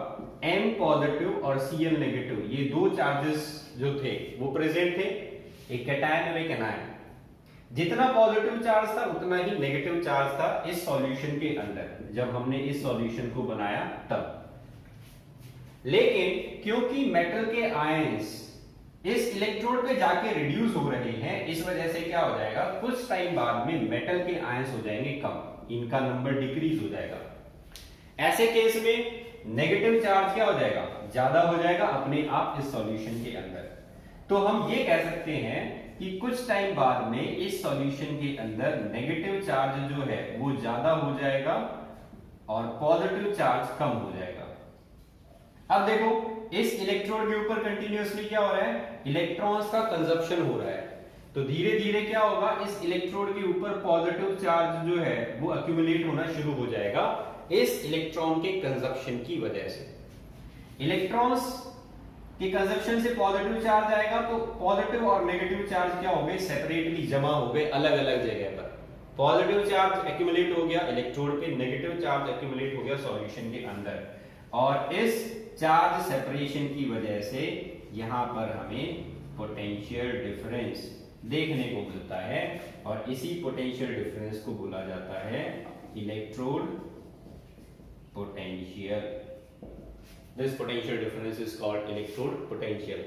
M पॉजिटिव और Cl नेगेटिव, ये दो चार्जेस जो थे वो प्रेजेंट थे, एक कैटायन और एक एनायन। जितना पॉजिटिव चार्ज था उतना ही नेगेटिव चार्ज था इस सॉल्यूशन के अंदर जब हमने इस सॉल्यूशन को बनाया तब। लेकिन क्योंकि मेटल के आयंस इस इलेक्ट्रोड पे जाके रिड्यूस हो रहे हैं, इस वजह से क्या हो जाएगा, कुछ टाइम बाद में मेटल के आयंस हो जाएंगे कम, इनका नंबर डिक्रीज हो जाएगा। ऐसे केस में नेगेटिव चार्ज क्या हो जाएगा, ज्यादा हो जाएगा अपने आप इस सॉल्यूशन के अंदर। तो हम ये कह सकते हैं कि कुछ टाइम बाद में इस सॉल्यूशन के अंदर नेगेटिव चार्ज जो है वो ज्यादा हो जाएगा और पॉजिटिव चार्ज कम हो जाएगा। अब देखो इस इलेक्ट्रोड के ऊपर कंटिन्यूअसली क्या हो रहा है, इलेक्ट्रॉन्स का कंजप्शन हो रहा है। तो धीरे धीरे क्या होगा, इस इलेक्ट्रोड के ऊपर पॉजिटिव चार्ज जो है वो एक्यूमुलेट होना शुरू हो जाएगा इस इलेक्ट्रॉन के कंजप्शन की वजह से। इलेक्ट्रॉन्स के कंजप्शन से पॉजिटिव चार्ज आएगा तो पॉजिटिव और नेगेटिव चार्ज क्या हो गए, सेपरेटली जमा हो गए अलग अलग जगह पर। पॉजिटिव चार्ज एक्यूमुलेट हो गया इलेक्ट्रोड पे, नेगेटिव चार्ज एक्यूमुलेट हो गया सॉल्यूशन के अंदर, और इस चार्ज सेपरेशन की वजह से यहां पर हमें पोटेंशियल डिफरेंस देखने को मिलता है और इसी पोटेंशियल डिफरेंस को बोला जाता है electrode potential. This potential difference is called electrode potential.